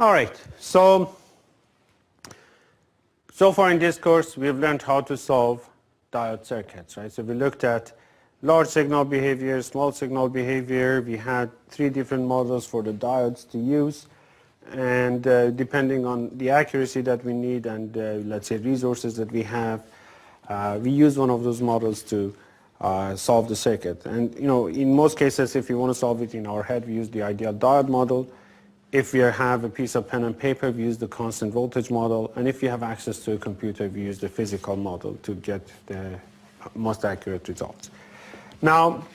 All right, so far in this course, we've learned how to solve diode circuits, right? So we looked at large signal behavior, small signal behavior. We had 3 different models for the diodes to use. And depending on the accuracy that we need and, let's say, resources that we have, we use one of those models to solve the circuit. And, you know, in most cases, if we want to solve it in our head, we use the ideal diode model. If we have a piece of pen and paper, we use the constant voltage model. And if you have access to a computer, we use the physical model to get the most accurate results. Now,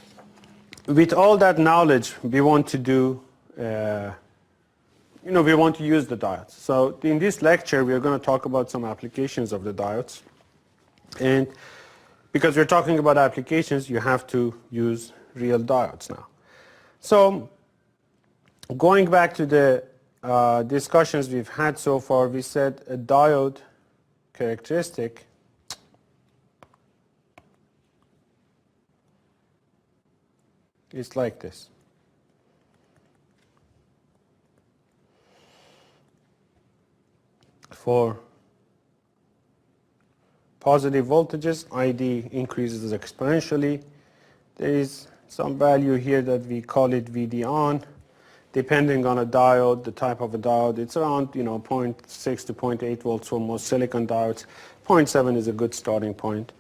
with all that knowledge, we want to do, we want to use the diodes. So in this lecture, we are going to talk about some applications of the diodes. And because we're talking about applications, you have to use real diodes now. So going back to the discussions we've had so far, we said a diode characteristic is like this. For positive voltages, ID increases exponentially. There is some value here that we call it VD on. Depending on a diode, the type of a diode, it's around 0.6 to 0.8 volts for most silicon diodes. 0.7 is a good starting point.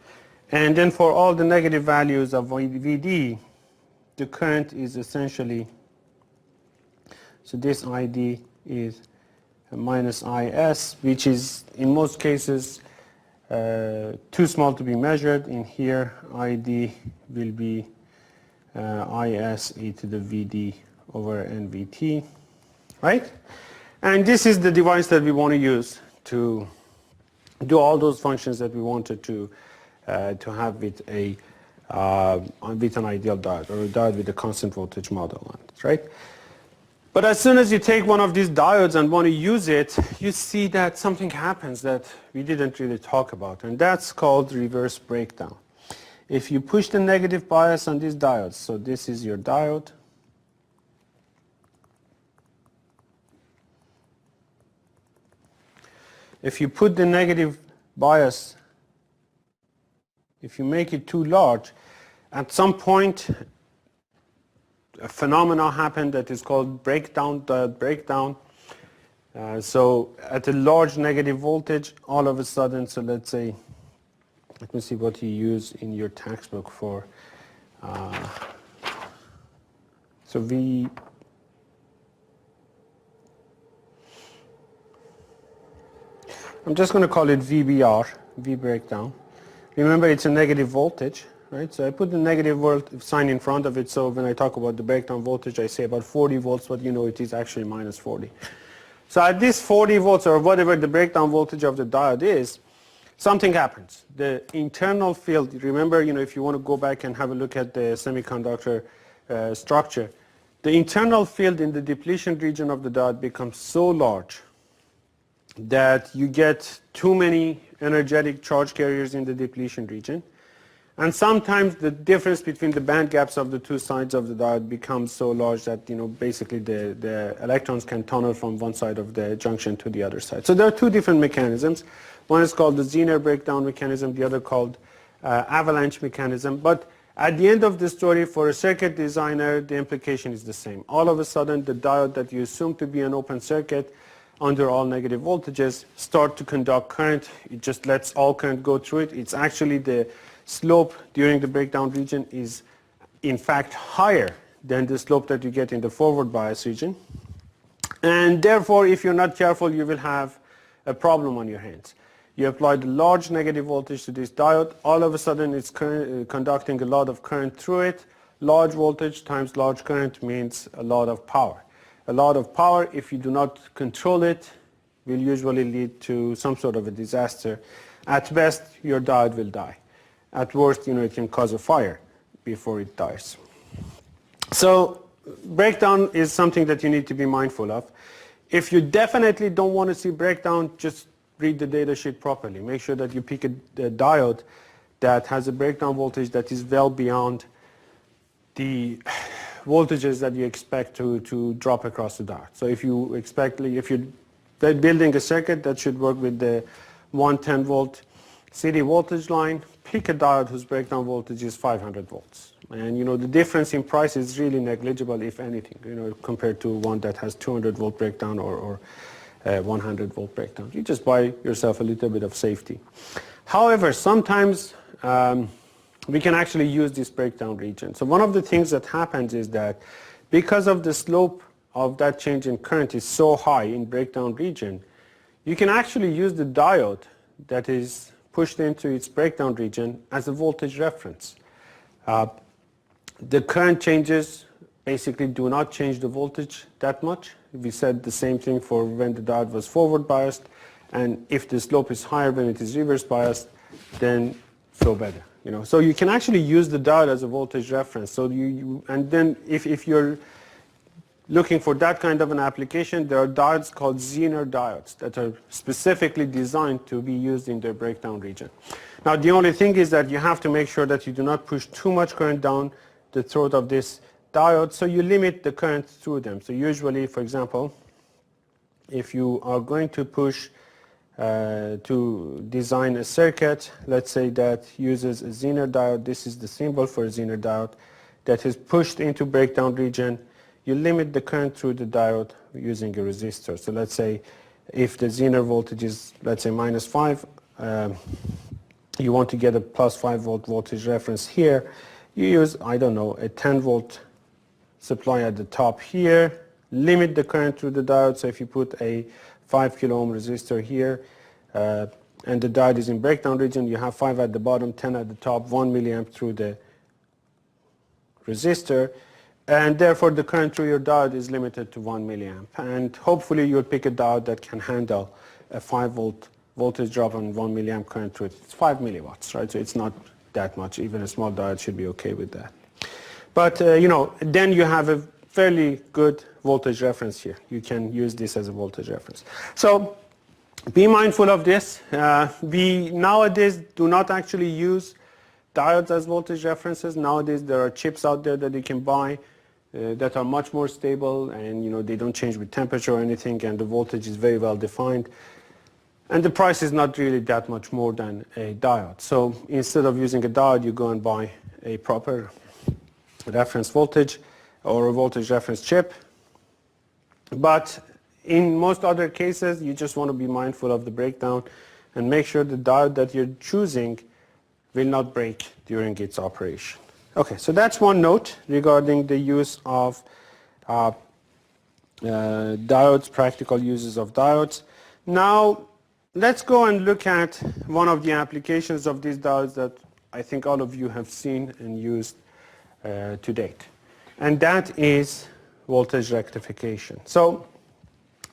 And then for all the negative values of VD, the current is essentially, so this ID is minus IS, which is in most cases too small to be measured. In here, ID will be IS e to the VD over NVT, right? And this is the device that we want to use to do all those functions that we wanted to have with an ideal diode, or a diode with a constant voltage model on it, right? But as soon as you take one of these diodes and want to use it, you see that something happens that we didn't really talk about, and that's called reverse breakdown. If you push the negative bias on these diodes, so this is your diode, if you put the negative bias, if you make it too large, at some point a phenomenon happened that is called breakdown, diode breakdown. So at a large negative voltage, all of a sudden, so let's say, let me see what you use in your textbook for, so I'm just going to call it VBR, V breakdown. Remember, it's a negative voltage, right? So I put the negative sign in front of it, so when I talk about the breakdown voltage, I say about 40 volts, but it is actually minus 40. So at this 40 volts, or whatever the breakdown voltage of the diode is, something happens. The internal field, remember, if you want to go back and have a look at the semiconductor structure, the internal field in the depletion region of the diode becomes so large that you get too many energetic charge carriers in the depletion region. And sometimes the difference between the band gaps of the two sides of the diode becomes so large that basically the electrons can tunnel from one side of the junction to the other side. So there are 2 different mechanisms. One is called the Zener breakdown mechanism, the other called avalanche mechanism. But at the end of the story, for a circuit designer, the implication is the same. All of a sudden, the diode that you assume to be an open circuit under all negative voltages start to conduct current. It just lets all current go through it. It's actually the slope during the breakdown region is in fact higher than the slope that you get in the forward bias region. And therefore, if you're not careful, you will have a problem on your hands. You apply the large negative voltage to this diode, all of a sudden it's conducting a lot of current through it. Large voltage times large current means a lot of power. A lot of power, if you do not control it, will usually lead to some sort of a disaster. At best, your diode will die. At worst, it can cause a fire before it dies. So breakdown is something that you need to be mindful of. If you definitely don't want to see breakdown, just read the data sheet properly. Make sure that you pick a diode that has a breakdown voltage that is well beyond the voltages that you expect to drop across the diode. So if you're building a circuit that should work with the 110 volt CD voltage line, pick a diode whose breakdown voltage is 500 volts. And the difference in price is really negligible, if anything, compared to one that has 200 volt breakdown or 100 volt breakdown. You just buy yourself a little bit of safety. However, sometimes we can actually use this breakdown region. So one of the things that happens is that because of the slope of that change in current is so high in breakdown region, you can actually use the diode that is pushed into its breakdown region as a voltage reference. The current changes basically do not change the voltage that much. We said the same thing for when the diode was forward biased, and if the slope is higher when it is reverse biased, then flow better. So you can actually use the diode as a voltage reference. So and then if you're looking for that kind of an application, there are diodes called Zener diodes that are specifically designed to be used in their breakdown region. Now the only thing is that you have to make sure that you do not push too much current down the throat of this diode, so you limit the current through them. So usually, for example, if you are going to push to design a circuit, let's say that uses a Zener diode, this is the symbol for a Zener diode, that is pushed into breakdown region, you limit the current through the diode using a resistor. So let's say if the Zener voltage is, let's say, -5, you want to get a +5 volt voltage reference here, you use, I don't know, a 10 volt supply at the top here, limit the current through the diode. So if you put a 5 kilo ohm resistor here, and the diode is in breakdown region, you have 5 at the bottom, 10 at the top, 1 milliamp through the resistor, and therefore the current through your diode is limited to 1 milliamp. And hopefully you'll pick a diode that can handle a 5 volt voltage drop and 1 milliamp current through it. It's 5 milliwatts, right? So it's not that much. Even a small diode should be okay with that. But then you have a fairly good voltage reference here. You can use this as a voltage reference. So be mindful of this. We nowadays do not actually use diodes as voltage references. Nowadays there are chips out there that you can buy that are much more stable, and they don't change with temperature or anything, and the voltage is very well defined. And the price is not really that much more than a diode. So instead of using a diode, you go and buy a proper reference voltage or a voltage reference chip. But in most other cases, you just want to be mindful of the breakdown and make sure the diode that you're choosing will not break during its operation. Okay, so that's one note regarding the use of diodes, practical uses of diodes. Now, let's go and look at one of the applications of these diodes that I think all of you have seen and used to date. And that is voltage rectification. So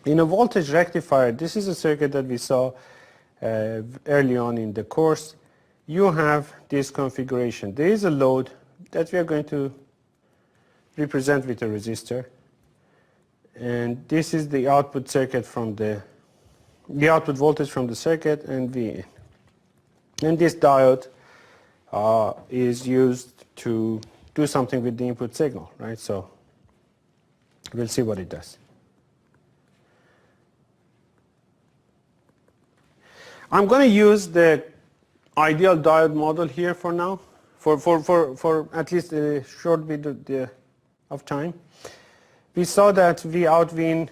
in a voltage rectifier, this is a circuit that we saw early on in the course. You have this configuration. There is a load that we are going to represent with a resistor. And this is the output circuit from the output voltage from the circuit, and Vin. And this diode is used to do something with the input signal, right? So we'll see what it does. I'm going to use the ideal diode model here for now, for at least a short bit of time. We saw that V out Vin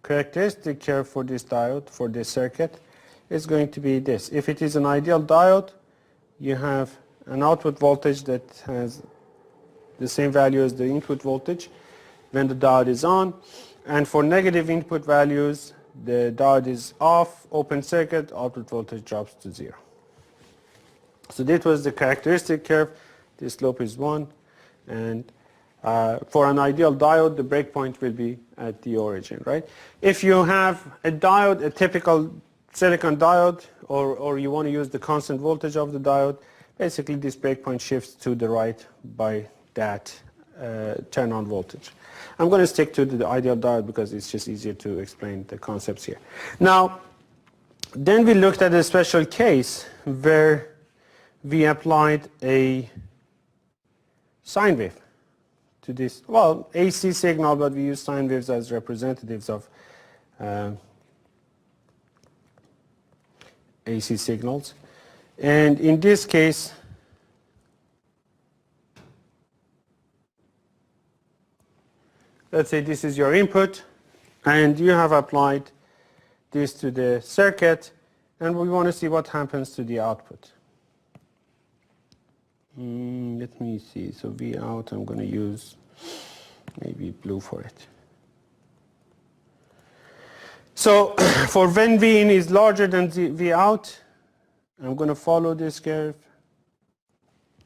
characteristic curve for this diode, for this circuit, is going to be this. If it is an ideal diode, you have an output voltage that has the same value as the input voltage when the diode is on, and for negative input values, the diode is off, open circuit, output voltage drops to 0. So this was the characteristic curve. The slope is 1, and for an ideal diode, the breakpoint will be at the origin, right? If you have a diode, a typical silicon diode, or you want to use the constant voltage of the diode, basically this breakpoint shifts to the right by that turn-on voltage. I'm going to stick to the ideal diode because it's just easier to explain the concepts here. Now, then we looked at a special case where we applied a sine wave to this, well, AC signal, but we use sine waves as representatives of AC signals. And in this case, let's say this is your input, and you have applied this to the circuit, and we want to see what happens to the output. Let me see. So V out, I'm going to use maybe blue for it. So for when V in is larger than V out, I'm going to follow this curve,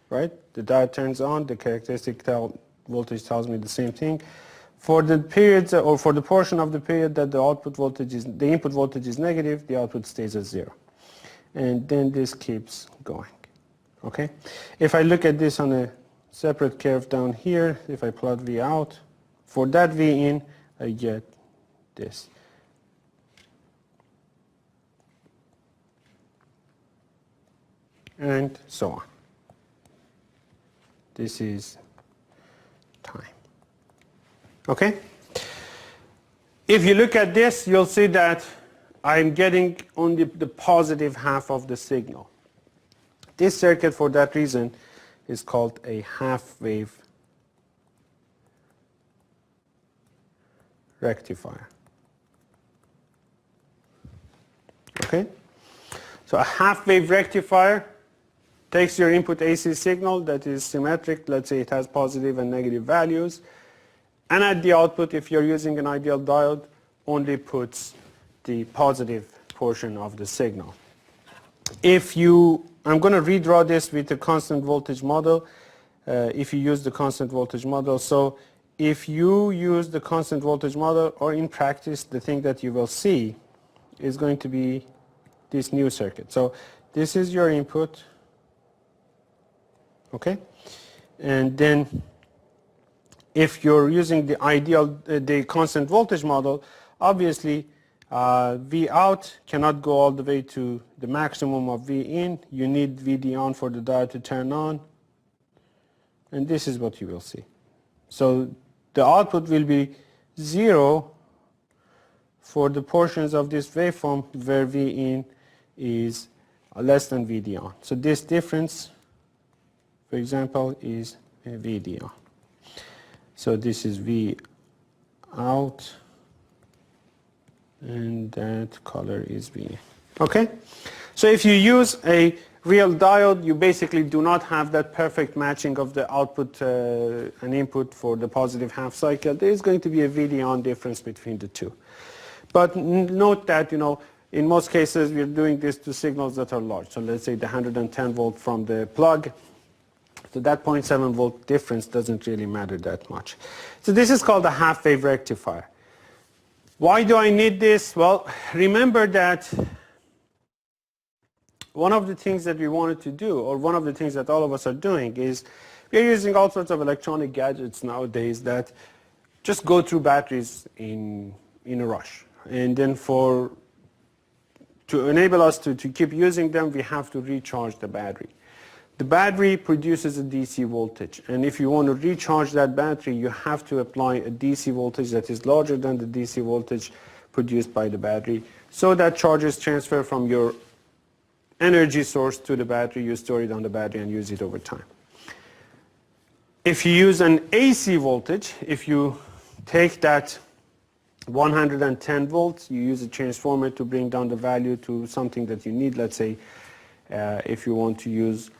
right? The diode turns on, the characteristic voltage tells me the same thing. For the periods, or for the portion of the period that the output voltage is, the input voltage is negative, the output stays at 0. And then this keeps going, okay? If I look at this on a separate curve down here, if I plot V out, for that V in, I get this. And so on. This is time. Okay? If you look at this, you'll see that I'm getting only the positive half of the signal. This circuit, for that reason, is called a half-wave rectifier. Okay? So a half-wave rectifier takes your input AC signal that is symmetric, let's say it has positive and negative values, and at the output, if you're using an ideal diode, only puts the positive portion of the signal. I'm going to redraw this with the constant voltage model, if you use the constant voltage model. So if you use the constant voltage model, or in practice, the thing that you will see is going to be this new circuit. So this is your input, okay? And then if you're using the ideal, the constant voltage model, obviously V out cannot go all the way to the maximum of V in. You need VD on for the diode to turn on. And this is what you will see. So the output will be 0 for the portions of this waveform where V in is less than VD on. So this difference, for example, is VD on. So this is V out, and that color is V in. Okay? So if you use a real diode, you basically do not have that perfect matching of the output and input for the positive half cycle. There is going to be a VD on difference between the two. But note that, in most cases, we're doing this to signals that are large. So let's say the 110 volt from the plug. So that 0.7 volt difference doesn't really matter that much. So this is called a half-wave rectifier. Why do I need this? Well, remember that one of the things that we wanted to do, or one of the things that all of us are doing, is we're using all sorts of electronic gadgets nowadays that just go through batteries in a rush. And then to enable us to keep using them, we have to recharge the battery. The battery produces a DC voltage, and if you want to recharge that battery, you have to apply a DC voltage that is larger than the DC voltage produced by the battery, so that charges transfer from your energy source to the battery, you store it on the battery and use it over time. If you use an AC voltage, if you take that 110 volts, you use a transformer to bring down the value to something that you need. Let's say if you want to use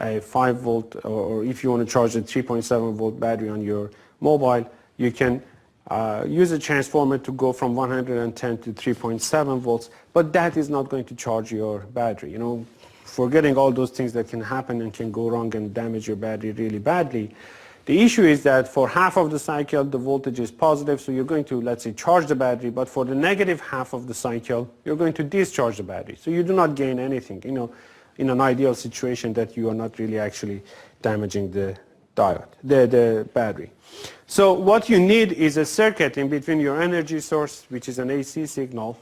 a 5 volt, or if you want to charge a 3.7 volt battery on your mobile, you can use a transformer to go from 110 to 3.7 volts, but that is not going to charge your battery. Forgetting all those things that can happen and can go wrong and damage your battery really badly. The issue is that for half of the cycle, the voltage is positive, so you're going to, let's say, charge the battery, but for the negative half of the cycle, you're going to discharge the battery. So you do not gain anything. In an ideal situation, that you are not really actually damaging the diode, the battery. So what you need is a circuit in between your energy source, which is an AC signal,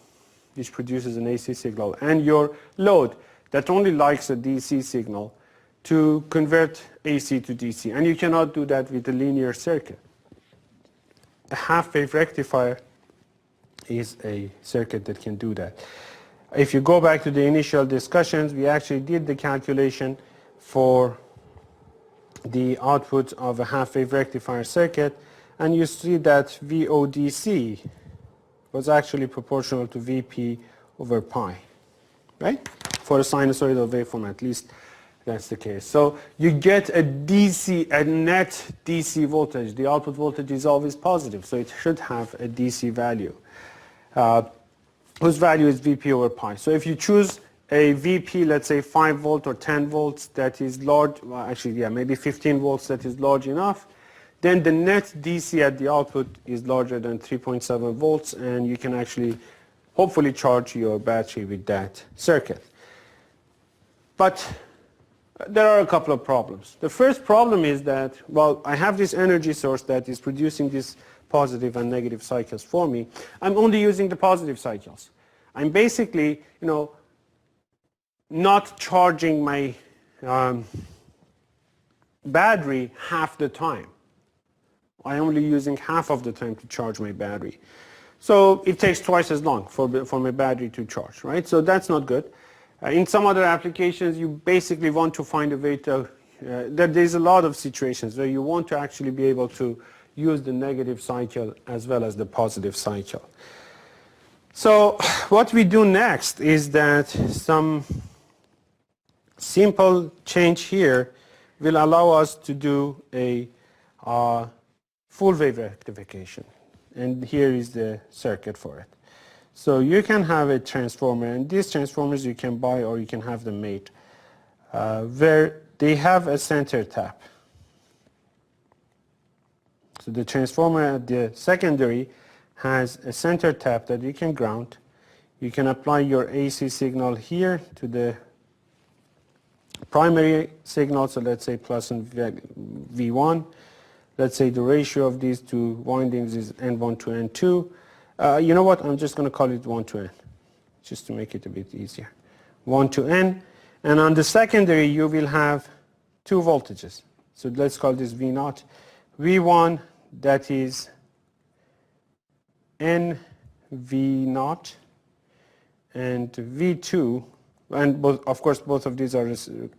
which produces an AC signal, and your load that only likes a DC signal to convert AC to DC, and you cannot do that with a linear circuit. A half-wave rectifier is a circuit that can do that. If you go back to the initial discussions, we actually did the calculation for the output of a half-wave rectifier circuit, and you see that VODC was actually proportional to VP over pi, right? For a sinusoidal waveform, at least that's the case. So you get a net DC voltage. The output voltage is always positive, so it should have a DC value, whose value is VP over pi. So if you choose a VP, let's say 5 volt or 10 volts that is large, well, actually, yeah, maybe 15 volts that is large enough, then the net DC at the output is larger than 3.7 volts, and you can actually hopefully charge your battery with that circuit. But there are a couple of problems. The first problem is that, well, I have this energy source that is producing these positive and negative cycles for me. I'm only using the positive cycles. I'm basically, not charging my battery half the time. I'm only using half of the time to charge my battery. So it takes twice as long for my battery to charge, right? So that's not good. In some other applications, you basically want to find a way to, there's a lot of situations where you want to actually be able to use the negative cycle as well as the positive cycle. So what we do next is that some simple change here will allow us to do a full wave rectification. And here is the circuit for it. So you can have a transformer, and these transformers you can buy or you can have them made, where they have a center tap. So the transformer at the secondary has a center tap that you can ground. You can apply your AC signal here to the primary signal, so let's say plus in V1. Let's say the ratio of these two windings is N1 to N2. You know what? I'm just going to call it 1 to N, just to make it a bit easier. 1 to N. And on the secondary, you will have two voltages. So let's call this V0. V1, that is NV0, and V2, and of course both of these are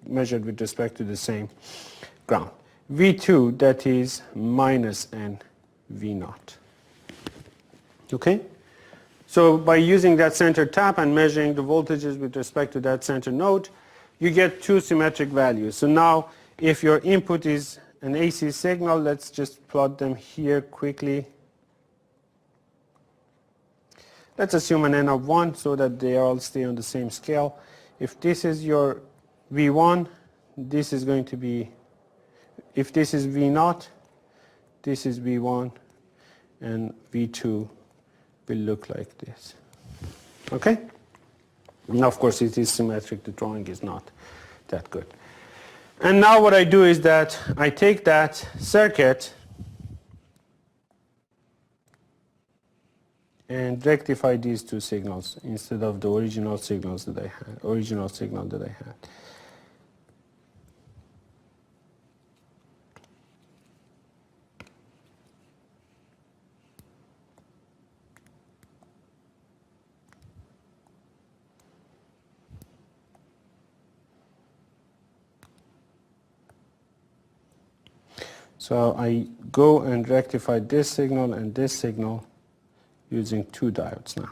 measured with respect to the same ground. V2, that is minus NV0. Okay? So by using that center tap and measuring the voltages with respect to that center node, you get two symmetric values. So now if your input is an AC signal, let's just plot them here quickly. Let's assume an N of 1 so that they all stay on the same scale. If this is your V1, this is going to be, if this is V0, this is V1, and V2 will look like this. Okay? Now, of course, it is symmetric. The drawing is not that good. And now what I do is that I take that circuit and rectify these two signals instead of the original signals that I had, original signal that I had. So I go and rectify this signal and this signal using two diodes now.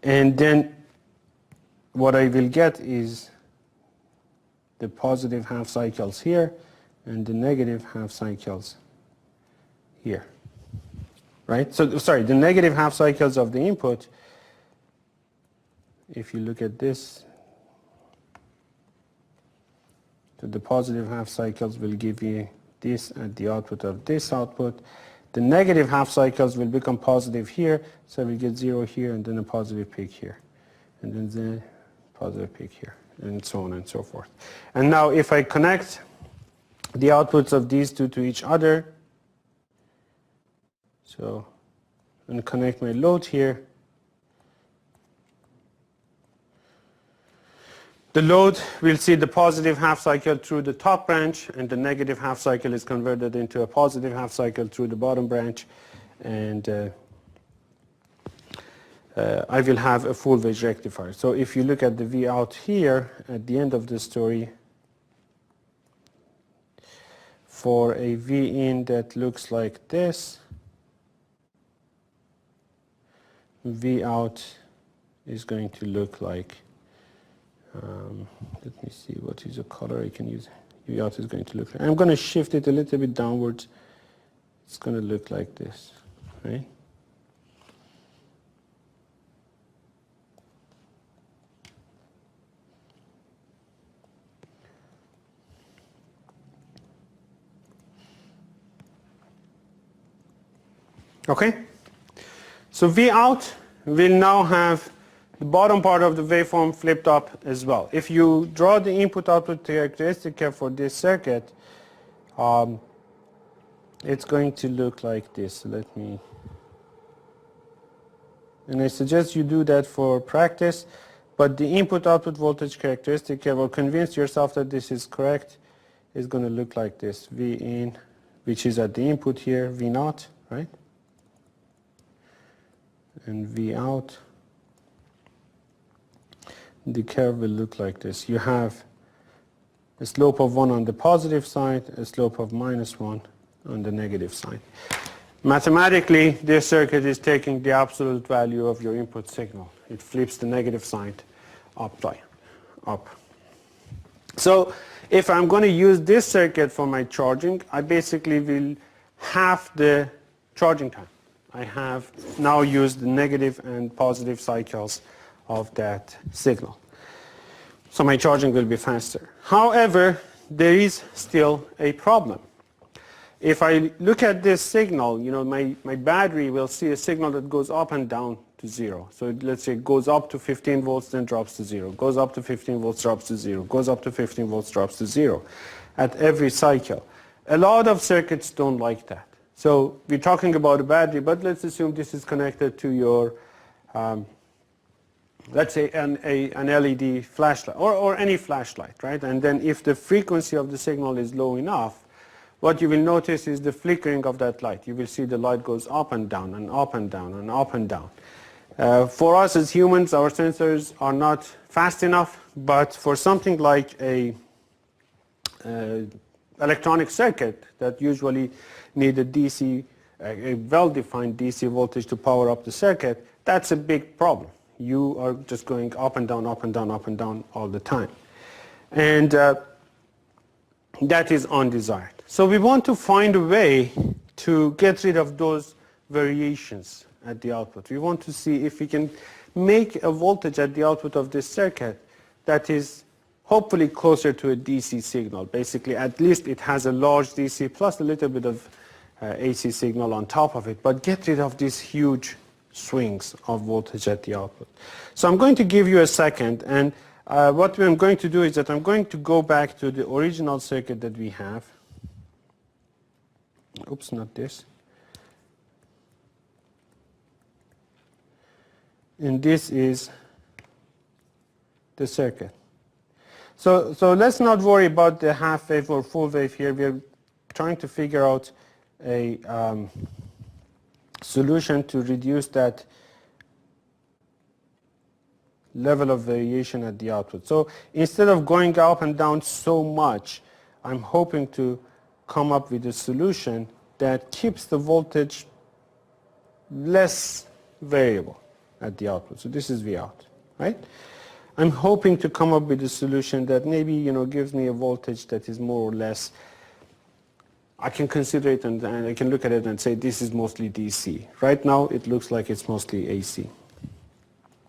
And then what I will get is the positive half cycles here and the negative half cycles here. Right? So, sorry, the negative half cycles of the input, if you look at this, so the positive half cycles will give you this at the output of this output. The negative half cycles will become positive here, so we get 0 here and then a positive peak here. And then the positive peak here, and so on and so forth. And now if I connect the outputs of these two to each other, so and connect my load here. The load will see the positive half cycle through the top branch, and the negative half cycle is converted into a positive half cycle through the bottom branch, and I will have a full wedge rectifier. So if you look at the V out here at the end of the story, for a V in that looks like this, V out is going to look like, let me see what is a color I can use. V out is going to look like, I'm going to shift it a little bit downwards. It's going to look like this, right? Okay, so V out will now have the bottom part of the waveform flipped up as well. If you draw the input-output characteristic curve for this circuit, it's going to look like this. So let me, and I suggest you do that for practice, but the input-output voltage characteristic curve, or convince yourself that this is correct, is going to look like this. V in, which is at the input here, V naught, right? And V out, the curve will look like this. You have a slope of 1 on the positive side, a slope of -1 on the negative side. Mathematically, this circuit is taking the absolute value of your input signal. It flips the negative side up. So if I'm going to use this circuit for my charging, I basically will halve the charging time. I have now used the negative and positive cycles of that signal. So my charging will be faster. However, there is still a problem. If I look at this signal, you know, my battery will see a signal that goes up and down to 0. So let's say it goes up to 15 volts, then drops to 0. Goes up to 15 volts, drops to 0. Goes up to 15 volts, drops to 0 at every cycle. A lot of circuits don't like that. So we're talking about a battery, but let's assume this is connected to your, let's say an LED flashlight or any flashlight, right? And then if the frequency of the signal is low enough, what you will notice is the flickering of that light. You will see the light goes up and down and up and down and up and down. For us as humans, our sensors are not fast enough, but for something like a electronic circuit that usually need a DC, a well-defined DC voltage to power up the circuit, that's a big problem. You are just going up and down, up and down, up and down all the time. And that is undesired. So we want to find a way to get rid of those variations at the output. We want to see if we can make a voltage at the output of this circuit that is hopefully closer to a DC signal. Basically, at least it has a large DC plus a little bit of AC signal on top of it, but get rid of these huge swings of voltage at the output. So I'm going to give you a second, and what I'm going to do is that I'm going to go back to the original circuit that we have. Oops, not this. And this is the circuit. So let's not worry about the half wave or full wave here. We're trying to figure out a solution to reduce that level of variation at the output. So instead of going up and down so much, I'm hoping to come up with a solution that keeps the voltage less variable at the output. So this is V out, right? I'm hoping to come up with a solution that maybe, you know, gives me a voltage that is more or less, I can consider it and I can look at it and say this is mostly DC. Right now it looks like it's mostly AC.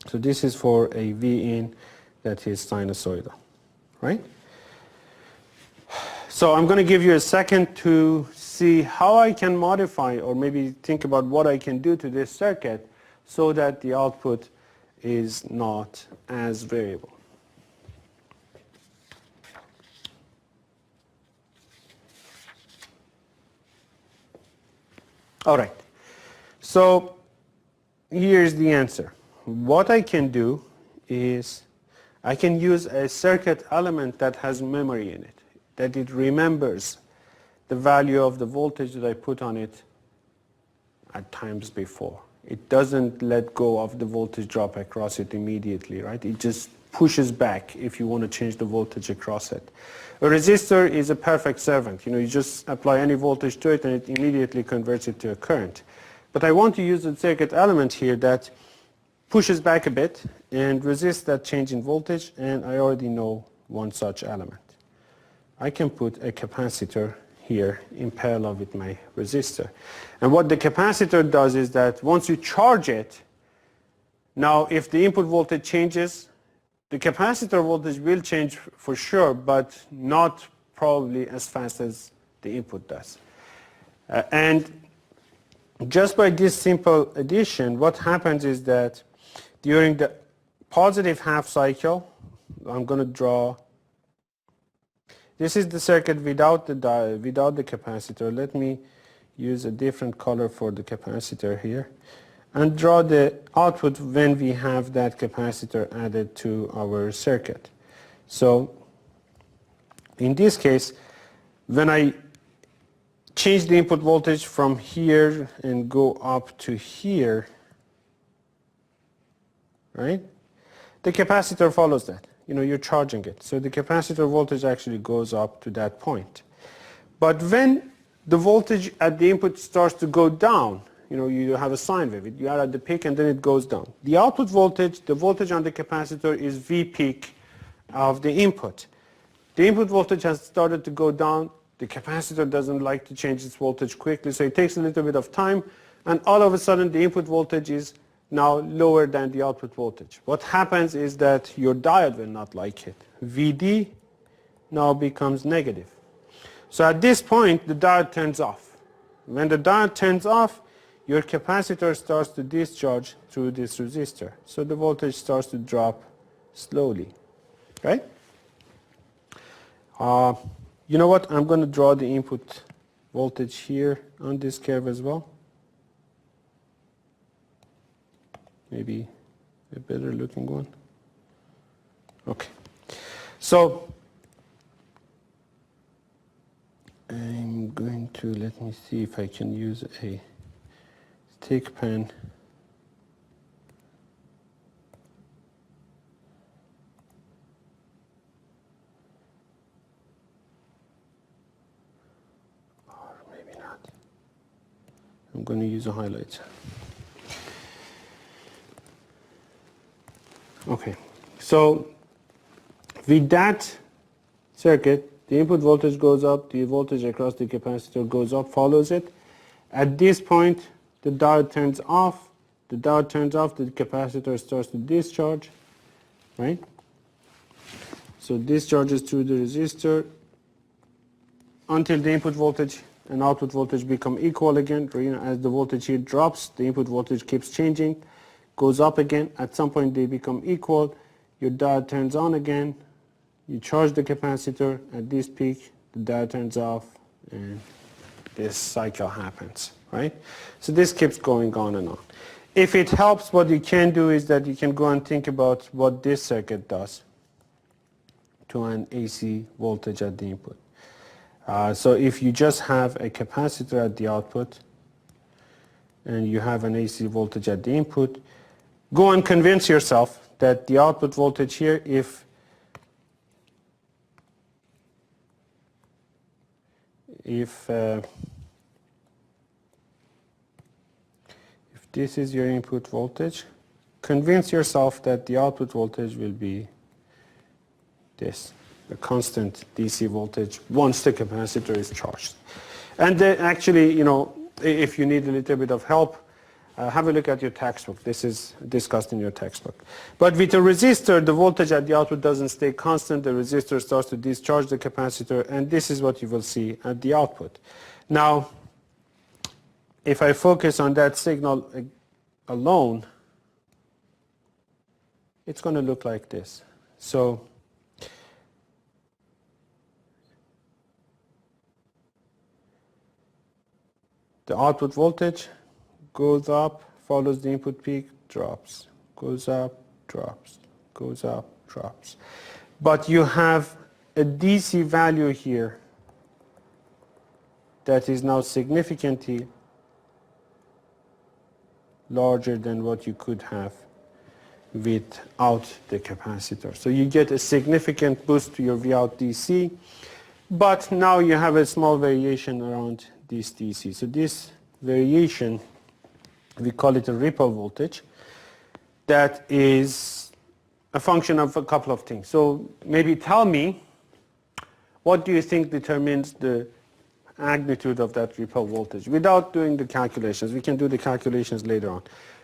So this is for a V in that is sinusoidal, right? So I'm going to give you a second to see how I can modify or maybe think about what I can do to this circuit so that the output is not as variable. All right. So here's the answer. What I can do is I can use a circuit element that has memory in it, that it remembers the value of the voltage that I put on it at times before. It doesn't let go of the voltage drop across it immediately, right? It just pushes back if you want to change the voltage across it. A resistor is a perfect servant. You just apply any voltage to it and it immediately converts it to a current. But I want to use a circuit element here that pushes back a bit and resists that change in voltage, and I already know one such element. I can put a capacitor here in parallel with my resistor. And what the capacitor does is that once you charge it, now if the input voltage changes, the capacitor voltage will change for sure, but not probably as fast as the input does. And just by this simple addition, what happens is that during the positive half cycle, I'm going to draw. This is the circuit without the capacitor. Let me use a different color for the capacitor here and draw the output when we have that capacitor added to our circuit. So in this case, when I change the input voltage from here and go up to here, right? The capacitor follows that. You're charging it. So the capacitor voltage actually goes up to that point. But when the voltage at the input starts to go down, you have a sine wave. You are at the peak and then it goes down. The output voltage, the voltage on the capacitor is V peak of the input. The input voltage has started to go down. The capacitor doesn't like to change its voltage quickly, so it takes a little bit of time, and all of a sudden the input voltage is now lower than the output voltage. What happens is that your diode will not like it. VD now becomes negative. So at this point, the diode turns off. When the diode turns off, your capacitor starts to discharge through this resistor. So the voltage starts to drop slowly, right? You know what? I'm going to draw the input voltage here on this curve as well. Maybe a better looking one. Okay. So I'm going to, let me see if I can use a stick pen. Or maybe not. I'm going to use a highlighter. Okay, so with that circuit, the input voltage goes up, the voltage across the capacitor goes up, follows it. At this point, the diode turns off. The diode turns off, the capacitor starts to discharge, right? So discharges through the resistor until the input voltage and output voltage become equal again. As the voltage here drops, the input voltage keeps changing, goes up again. At some point they become equal. Your diode turns on again. You charge the capacitor. At this peak, the diode turns off, and this cycle happens, right? So this keeps going on and on. If it helps, what you can do is that you can go and think about what this circuit does to an AC voltage at the input. So if you just have a capacitor at the output and you have an AC voltage at the input, go and convince yourself that the output voltage here, if this is your input voltage, convince yourself that the output voltage will be this, a constant DC voltage once the capacitor is charged. And then actually, if you need a little bit of help, have a look at your textbook. This is discussed in your textbook. But with a resistor, the voltage at the output doesn't stay constant. The resistor starts to discharge the capacitor, and this is what you will see at the output. Now, if I focus on that signal alone, it's going to look like this. So the output voltage goes up follows the input peak, drops, goes up, drops, goes up, drops. But you have a DC value here that is now significantly larger than what you could have without the capacitor. So you get a significant boost to your Vout DC, but now you have a small variation around this DC. So this variation, we call it a ripple voltage, that is a function of a couple of things. So maybe tell me, what do you think determines the magnitude of that ripple voltage without doing the calculations? We can do the calculations later on.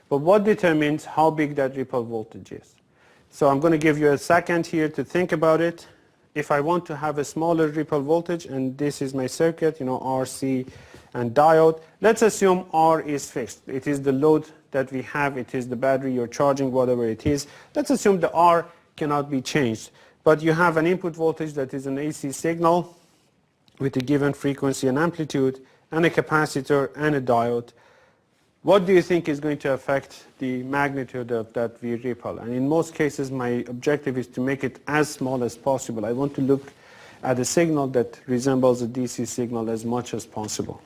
But what determines how big that ripple voltage is? So I'm going to give you a second here to think about it. If I want to have a smaller ripple voltage, and this is my circuit, RC and diode, let's assume R is fixed. It is the load that we have. It is the battery you're charging, whatever it is. Let's assume the R cannot be changed. But you have an input voltage that is an AC signal with a given frequency and amplitude, and a capacitor and a diode. What do you think is going to affect the magnitude of that V ripple? And in most cases, my objective is to make it as small as possible. I want to look at a signal that resembles a DC signal as much as possible.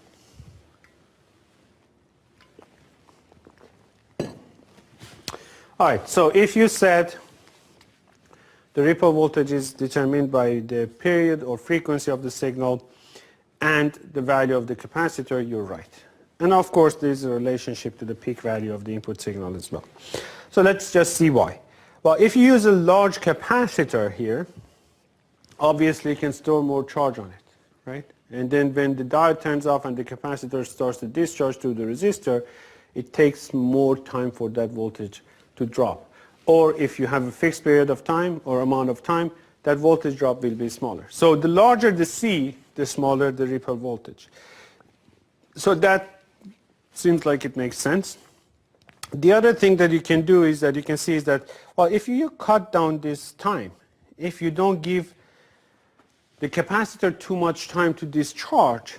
All right, so if you said the ripple voltage is determined by the period or frequency of the signal and the value of the capacitor, you're right. And of course, there's a relationship to the peak value of the input signal as well. So let's just see why. Well, if you use a large capacitor here, obviously you can store more charge on it, right? And then when the diode turns off and the capacitor starts to discharge to the resistor, it takes more time for that voltage to drop. Or if you have a fixed period of time or amount of time, that voltage drop will be smaller. So the larger the C, the smaller the ripple voltage. So that seems like it makes sense. The other thing that you can do is that you can see is that, well, if you cut down this time, if you don't give the capacitor too much time to discharge,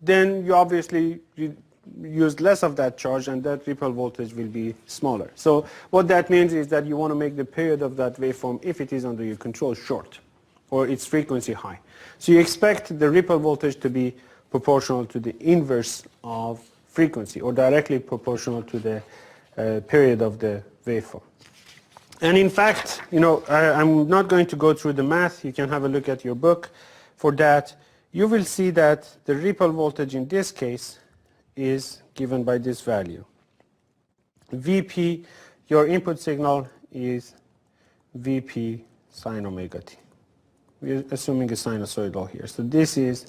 then you obviously use less of that charge and that ripple voltage will be smaller. So what that means is that you want to make the period of that waveform, if it is under your control, short or its frequency high. So you expect the ripple voltage to be proportional to the inverse of frequency or directly proportional to the period of the waveform. And in fact, I'm not going to go through the math. You can have a look at your book for that. You will see that the ripple voltage in this case is given by this value. Vp, your input signal, is Vp sine omega t. We're assuming a sinusoidal here. So this is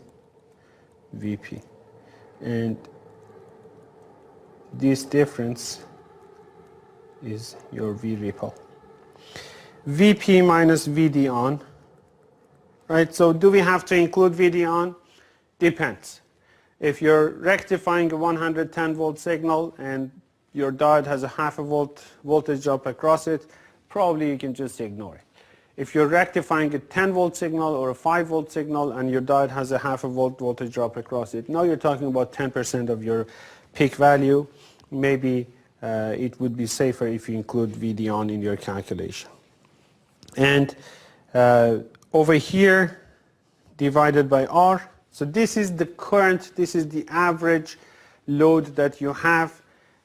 Vp. And this difference is your V ripple. Vp minus Vd on. Right, so do we have to include Vd on? Depends. If you're rectifying a 110 volt signal and your diode has a half a volt voltage drop across it, probably you can just ignore it. If you're rectifying a 10 volt signal or a 5 volt signal and your diode has a half a volt voltage drop across it, now you're talking about 10% of your peak value. Maybe it would be safer if you include Vd on in your calculation. And over here, divided by R, so this is the current, this is the average load that you have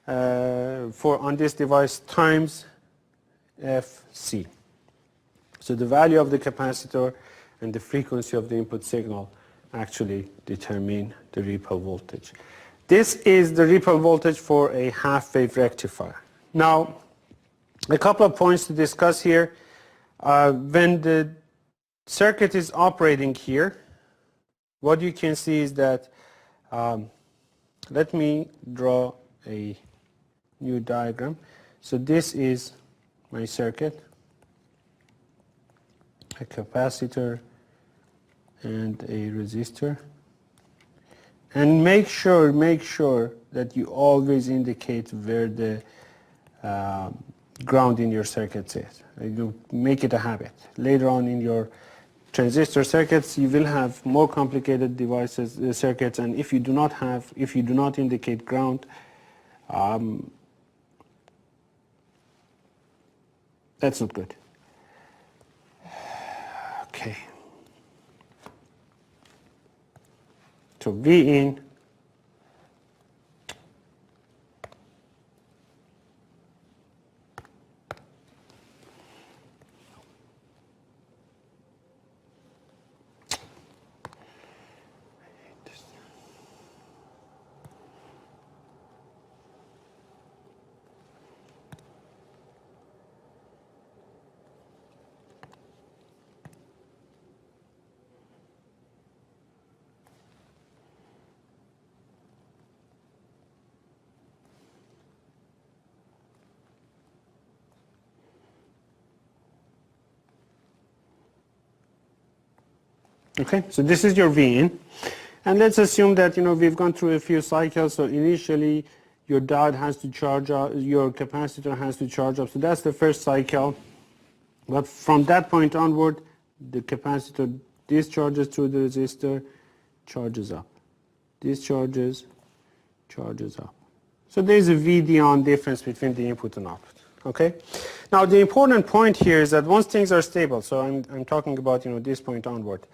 on this device times Fc. So the value of the capacitor and the frequency of the input signal actually determine the ripple voltage. This is the ripple voltage for a half-wave rectifier. Now, a couple of points to discuss here. When the circuit is operating here, what you can see is that, let me draw a new diagram. So this is my circuit, a capacitor and a resistor. And make sure that you always indicate where the ground in your circuit is. You make it a habit. Later on in your transistor circuits, you will have more complicated devices, circuits, and if you do not indicate ground, That's not good. Okay. So V in okay, so this is your V in. And let's assume that, we've gone through a few cycles. So initially, your diode has to charge up, your capacitor has to charge up. So that's the first cycle. But from that point onward, the capacitor discharges through the resistor, charges up. Discharges, charges up. So there's a VD on difference between the input and output. Okay. Now the important point here is that once things are stable, so I'm talking about this point onward.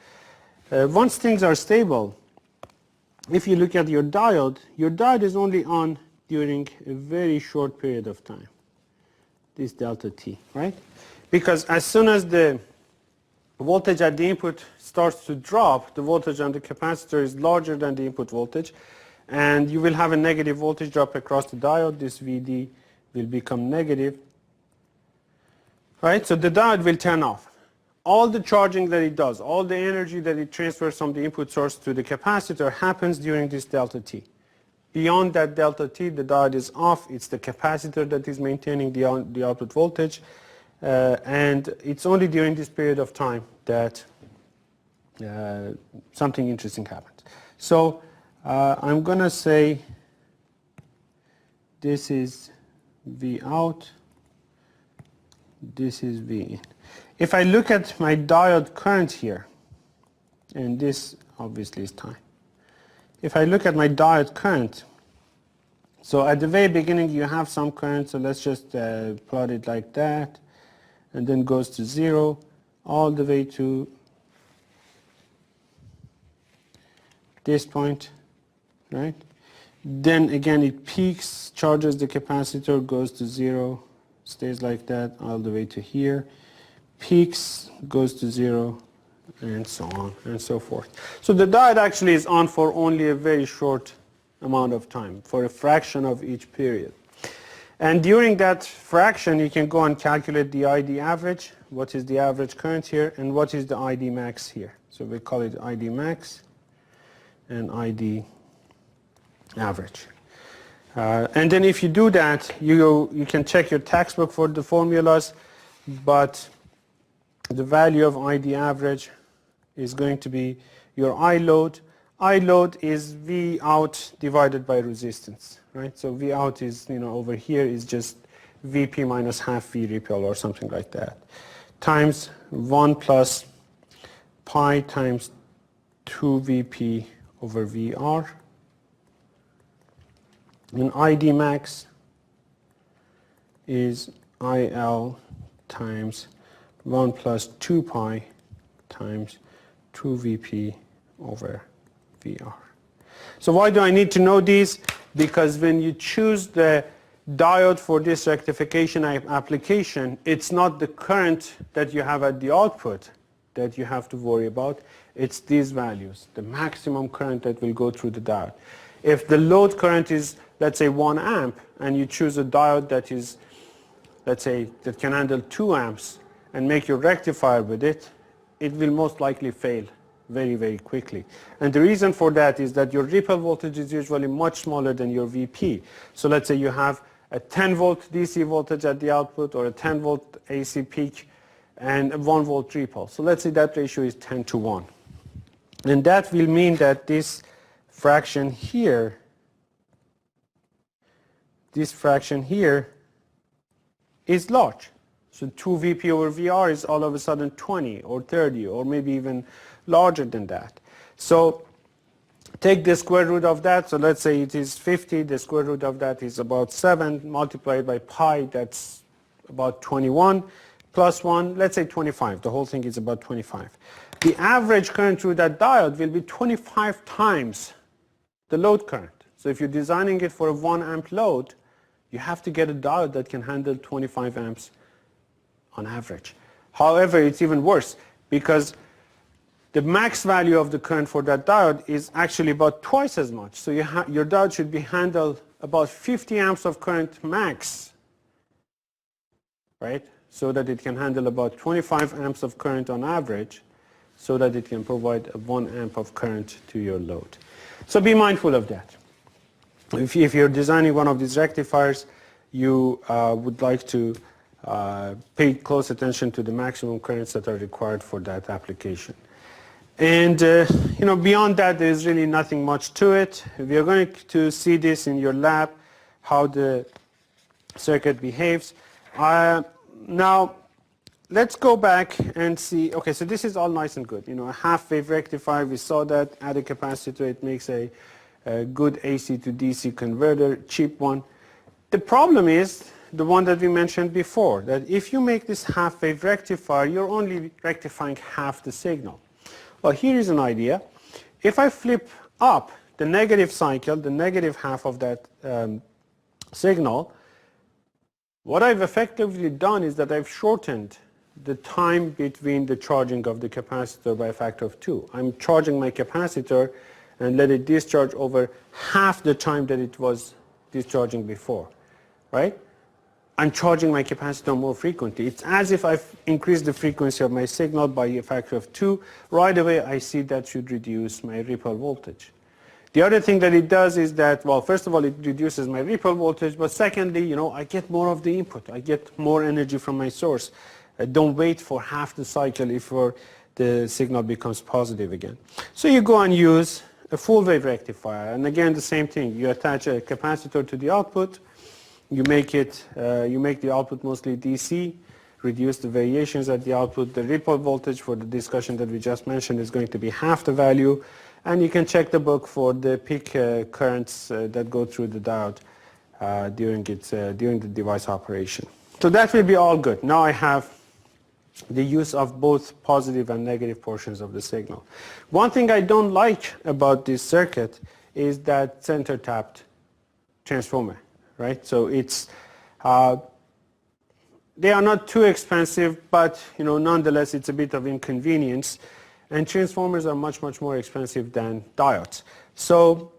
Once things are stable, if you look at your diode is only on during a very short period of time. This delta T, right? Because as soon as the voltage at the input starts to drop, the voltage on the capacitor is larger than the input voltage, and you will have a negative voltage drop across the diode. This VD will become negative, right? So the diode will turn off. All the charging that it does, all the energy that it transfers from the input source to the capacitor happens during this delta T. Beyond that delta T, the diode is off. It's the capacitor that is maintaining the output voltage. And it's only during this period of time that something interesting happens. So I'm going to say this is V out, this is V in. If I look at my diode current here, and this obviously is time. If I look at my diode current, so at the very beginning you have some current, so let's just plot it like that, and then goes to 0 all the way to this point, right? Then again it peaks, charges the capacitor, goes to 0, stays like that all the way to here, peaks, goes to 0, and so on and so forth. So the diode actually is on for only a very short amount of time, for a fraction of each period. And during that fraction, you can go and calculate the ID average, what is the average current here, and what is the ID max here. So we call it ID max and ID average. And then if you do that, you can check your textbook for the formulas, but the value of ID average is going to be your I load. I load is V out divided by resistance, right? So V out is, over here is just Vp minus half V ripple or something like that, times 1 plus pi times 2 Vp over Vr. And ID max is IL times 1 plus 2 pi times 2 Vp over Vr. So why do I need to know these? Because when you choose the diode for this rectification application, it's not the current that you have at the output that you have to worry about. It's these values, the maximum current that will go through the diode. If the load current is, let's say, 1 amp, and you choose a diode that is, let's say, that can handle 2 amps, and make your rectifier with it, it will most likely fail very, very quickly. And the reason for that is that your ripple voltage is usually much smaller than your VP. So let's say you have a 10 volt DC voltage at the output, or a 10 volt AC peak, and a 1 volt ripple. So let's say that ratio is 10 to 1. And that will mean that this fraction here, is large. So 2 Vp over Vr is all of a sudden 20 or 30 or maybe even larger than that. So take the square root of that. So let's say it is 50. The square root of that is about 7 multiplied by pi. That's about 21. plus 1, let's say 25. The whole thing is about 25. The average current through that diode will be 25 times the load current. So if you're designing it for a 1 amp load, you have to get a diode that can handle 25 amps on average. However, it's even worse because the max value of the current for that diode is actually about twice as much. So your diode should be handled about 50 amps of current max, right? So that it can handle about 25 amps of current on average, so that it can provide a 1 amp of current to your load. So be mindful of that. If you're designing one of these rectifiers, you would like to pay close attention to the maximum currents that are required for that application. And beyond that, there's really nothing much to it. We are going to see this in your lab, how the circuit behaves. Now, let's go back and see. Okay, so this is all nice and good. A half-wave rectifier, we saw that. Add a capacitor, it makes a good AC to DC converter, cheap one. The problem is the one that we mentioned before, that if you make this half-wave rectifier, you're only rectifying half the signal. Well, here is an idea. If I flip up the negative cycle, the negative half of that signal, what I've effectively done is that I've shortened the time between the charging of the capacitor by a factor of 2. I'm charging my capacitor and let it discharge over half the time that it was discharging before, right? I'm charging my capacitor more frequently. It's as if I've increased the frequency of my signal by a factor of 2. Right away, I see that should reduce my ripple voltage. The other thing that it does is that, well, first of all, it reduces my ripple voltage, but secondly, I get more of the input. I get more energy from my source. I don't wait for half the cycle before the signal becomes positive again. So you go and use a full wave rectifier, and again, the same thing. You attach a capacitor to the output. You make the output mostly DC, reduce the variations at the output. The ripple voltage for the discussion that we just mentioned is going to be half the value. And you can check the book for the peak currents that go through the diode during the device operation. So that will be all good. Now I have the use of both positive and negative portions of the signal. One thing I don't like about this circuit is that center tapped transformer, right? So it's they are not too expensive, but nonetheless it's a bit of inconvenience. And transformers are much, much more expensive than diodes. So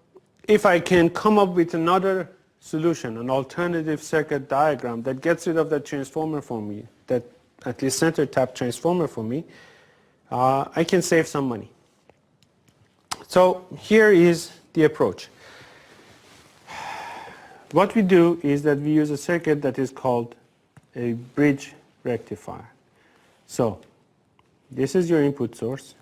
if I can come up with another solution, an alternative circuit diagram that gets rid of that transformer for me, that at least center tap transformer for me, I can save some money. So here is the approach. What we do is that we use a circuit that is called a bridge rectifier. So this is your input source.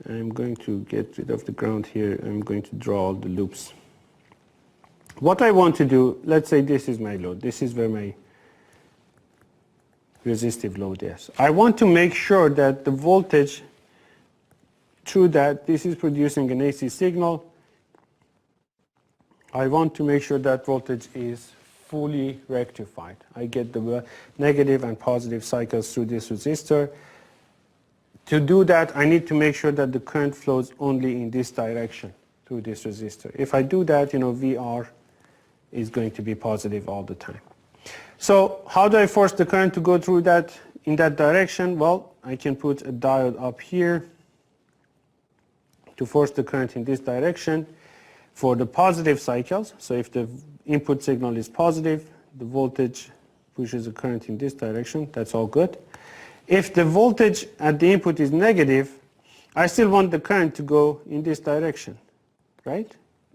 I'm going to get rid of the ground here. I'm going to draw all the loops. What I want to do, let's say this is my load. This is where my resistive load is. I want to make sure that the voltage through that, this is producing an AC signal. I want to make sure that voltage is fully rectified. I get the negative and positive cycles through this resistor. To do that, I need to make sure that the current flows only in this direction through this resistor. If I do that, VR is going to be positive all the time. So how do I force the current to go through that in that direction? Well, I can put a diode up here to force the current in this direction for the positive cycles. So if the input signal is positive, the voltage pushes the current in this direction. That's all good. If the voltage at the input is negative, I still want the current to go in this direction, right?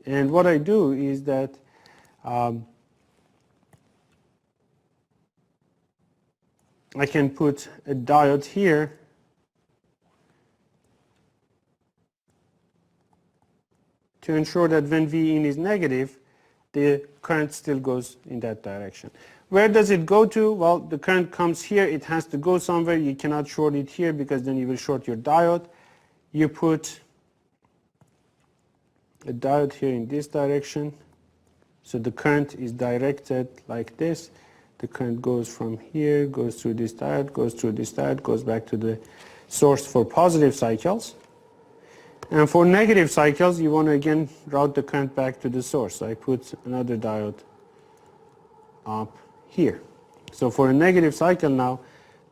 And what I do is that I can put a diode here to ensure that when Vin is negative, the current still goes in that direction. Where does it go to? Well, the current comes here. It has to go somewhere. You cannot short it here because then you will short your diode. You put a diode here in this direction. So the current is directed like this. The current goes from here, goes through this diode, goes through this diode, goes back to the source for positive cycles. And for negative cycles, you want to again route the current back to the source. So I put another diode up here. So for a negative cycle now,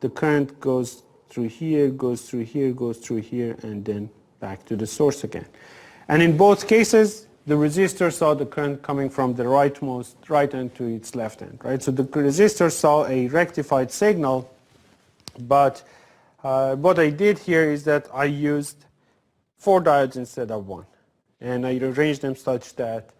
the current goes through here, goes through here, goes through here, and then back to the source again. And in both cases, the resistor saw the current coming from the right end to its left end, right? So the resistor saw a rectified signal, but what I did here is that I used 4 diodes instead of 1. And I arranged them such that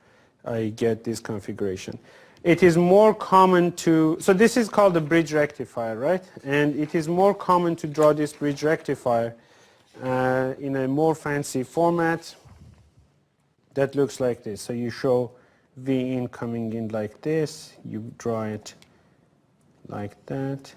I get this configuration. It is more common to, so this is called a bridge rectifier, right? And it is more common to draw this bridge rectifier in a more fancy format that looks like this. So you show V in coming in like this, you draw it like that.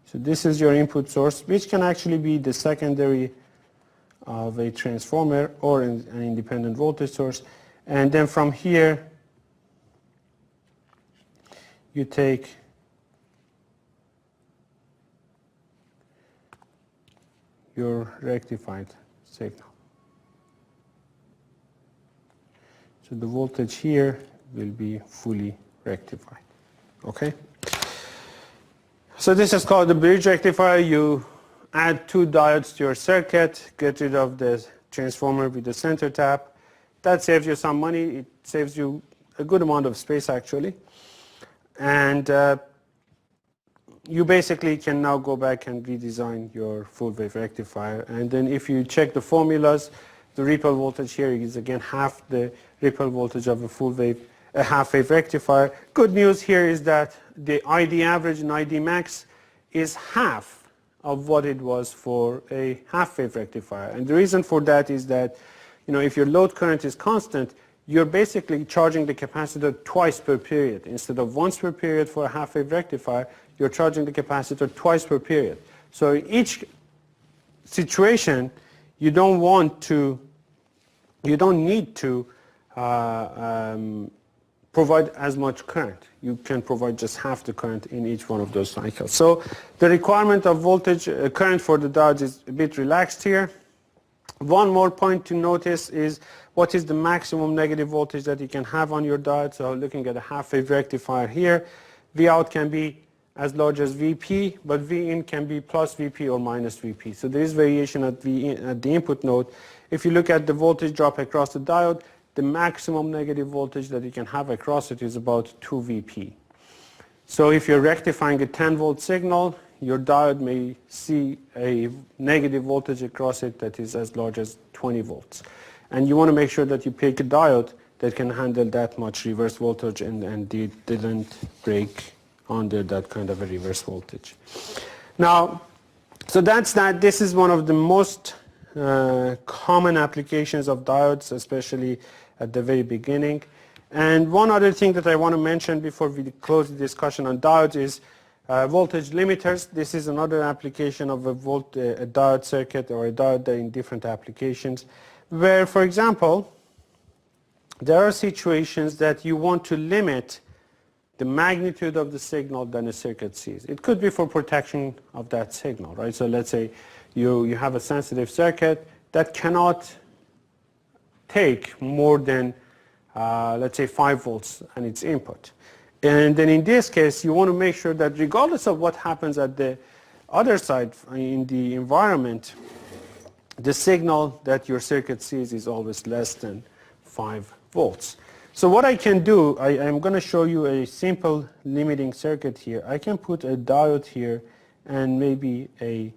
So this is your input source, which can actually be the secondary of a transformer or an independent voltage source. And then from here, you take your rectified signal. So the voltage here will be fully rectified. Okay? So this is called the bridge rectifier. You add 2 diodes to your circuit, get rid of the transformer with the center tap. That saves you some money. It saves you a good amount of space actually. And you basically can now go back and redesign your full wave rectifier. And then if you check the formulas, the ripple voltage here is again half the ripple voltage of a full wave, a half wave rectifier. Good news here is that the ID average and ID max is half of what it was for a half wave rectifier. And the reason for that is that, you know, if your load current is constant, you're basically charging the capacitor twice per period. Instead of once per period for a half wave rectifier, you're charging the capacitor twice per period. So in each situation, you don't need to provide as much current. You can provide just half the current in each one of those cycles. So the requirement of voltage current for the diodes is a bit relaxed here. One more point to notice is what is the maximum negative voltage that you can have on your diode. So looking at a half wave rectifier here, V out can be as large as Vp, but V in can be plus Vp or minus Vp. So there is variation at V in, at the input node. If you look at the voltage drop across the diode, the maximum negative voltage that you can have across it is about 2 Vp. So if you're rectifying a 10 volt signal, your diode may see a negative voltage across it that is as large as 20 volts. And you want to make sure that you pick a diode that can handle that much reverse voltage and didn't break under that kind of a reverse voltage. Now, so that's that. This is one of the most common applications of diodes, especially at the very beginning. And one other thing that I want to mention before we close the discussion on diodes is voltage limiters. This is another application of a diode circuit or a diode in different applications where, for example, there are situations that you want to limit the magnitude of the signal that a circuit sees. It could be for protection of that signal, right? So let's say you have a sensitive circuit that cannot take more than, let's say, 5 volts on its input. And then in this case, you want to make sure that regardless of what happens at the other side in the environment, the signal that your circuit sees is always less than 5 volts. So what I can do, I'm going to show you a simple limiting circuit here. I can put a diode here and maybe a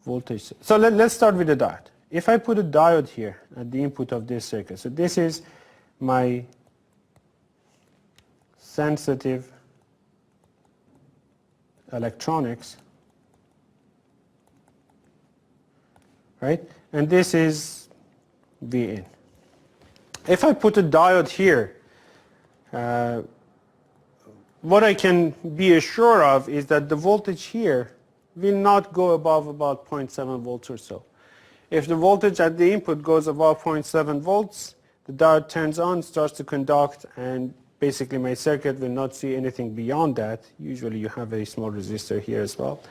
voltage. So let's start with the diode. If I put a diode here at the input of this circuit, so this is my sensitive electronics, right? And this is V in. If I put a diode here what I can be assured of is that the voltage here will not go above about 0.7 volts or so. If the voltage at the input goes above 0.7 volts, the diode turns on, starts to conduct, and basically my circuit will not see anything beyond that. Usually you have a small resistor here as well.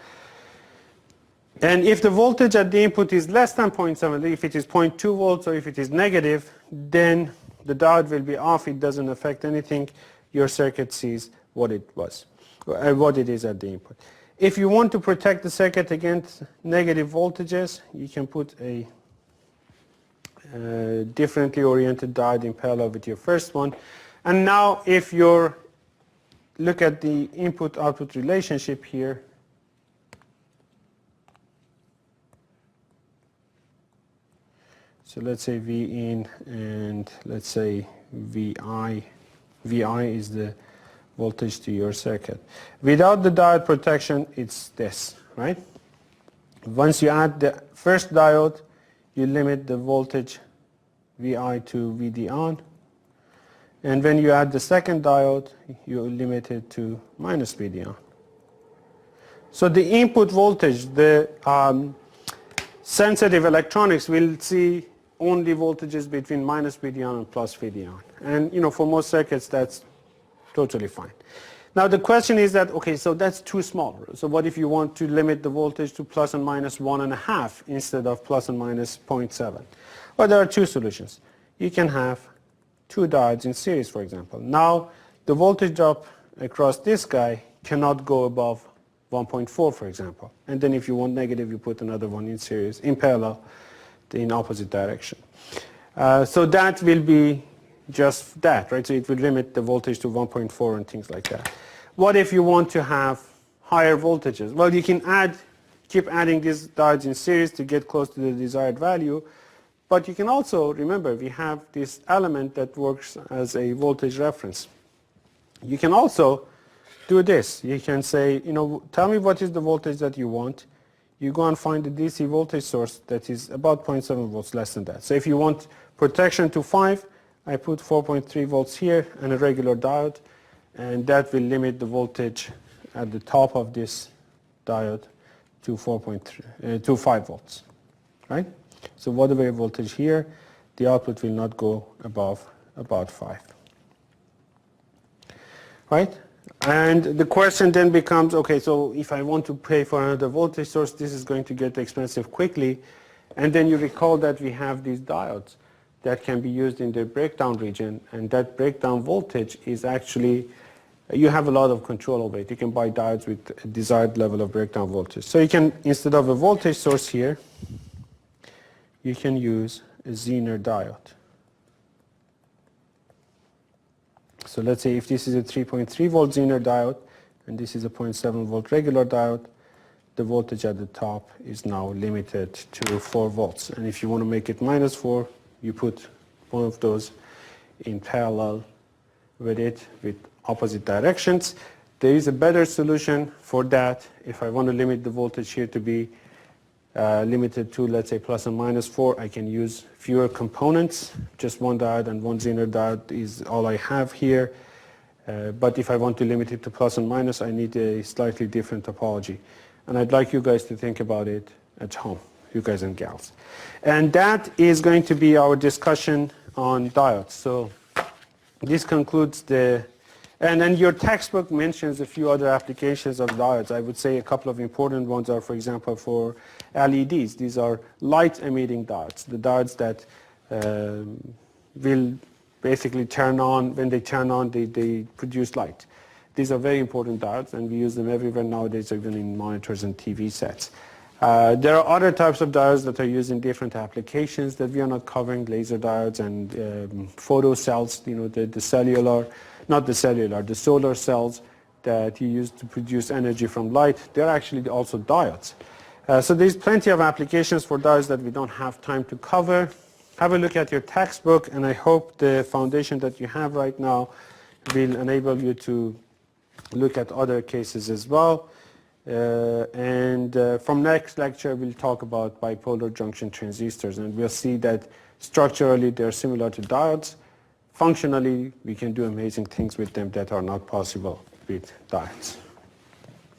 And if the voltage at the input is less than 0.7, if it is 0.2 volts or if it is negative, then the diode will be off. It doesn't affect anything. Your circuit sees what it was, what it is at the input. If you want to protect the circuit against negative voltages, you can put a differently oriented diode in parallel with your first one. And now if you look at the input-output relationship here, so let's say V in and let's say VI. VI is the voltage to your circuit. Without the diode protection, it's this, right? Once you add the first diode, you limit the voltage VI to VD on. And when you add the second diode, you limit it to minus VD on. So the input voltage, the sensitive electronics will see only voltages between minus VD on and plus VD on. And for most circuits, that's totally fine. Now the question is that, okay, so that's too small. So what if you want to limit the voltage to plus and minus 1.5 instead of plus and minus 0.7? Well, there are two solutions. You can have two diodes in series, for example. Now the voltage drop across this guy cannot go above 1.4, for example. And then if you want negative, you put another one in series, in parallel, in opposite direction. So that will be just that, right? So it will limit the voltage to 1.4 and things like that. What if you want to have higher voltages? Well, you can keep adding these diodes in series to get close to the desired value, but you can also, remember, we have this element that works as a voltage reference. You can also do this. You can say, tell me what is the voltage that you want. You go and find the DC voltage source that is about 0.7 volts less than that. So if you want protection to 5, I put 4.3 volts here and a regular diode, and that will limit the voltage at the top of this diode to 5 volts, right? So whatever voltage here, the output will not go above about 5, right? And the question then becomes, okay, so if I want to pay for another voltage source, this is going to get expensive quickly. And then you recall that we have these diodes that can be used in the breakdown region, and that breakdown voltage is actually, you have a lot of control over it. You can buy diodes with a desired level of breakdown voltage. So you can, instead of a voltage source here, you can use a Zener diode. So let's say if this is a 3.3 volt Zener diode, and this is a 0.7 volt regular diode, the voltage at the top is now limited to 4 volts. And if you want to make it minus 4, you put one of those in parallel with it with opposite directions. There is a better solution for that. If I want to limit the voltage here to be limited to, let's say, plus and minus 4, I can use fewer components. Just one diode and one Zener diode is all I have here. But if I want to limit it to plus and minus, I need a slightly different topology. And I'd like you guys to think about it at home, you guys and gals. And that is going to be our discussion on diodes. So this concludes and then your textbook mentions a few other applications of diodes. I would say a couple of important ones are, for example, for LEDs. These are light emitting diodes, the diodes that will basically turn on, when they turn on, they produce light. These are very important diodes, and we use them everywhere nowadays, even in monitors and TV sets. There are other types of diodes that are used in different applications that we are not covering, laser diodes and photo cells, the solar cells that you use to produce energy from light. They're actually also diodes. So there's plenty of applications for diodes that we don't have time to cover. Have a look at your textbook, and I hope the foundation that you have right now will enable you to look at other cases as well. From next lecture, we'll talk about bipolar junction transistors, and we'll see that structurally they're similar to diodes. Functionally, we can do amazing things with them that are not possible with diodes.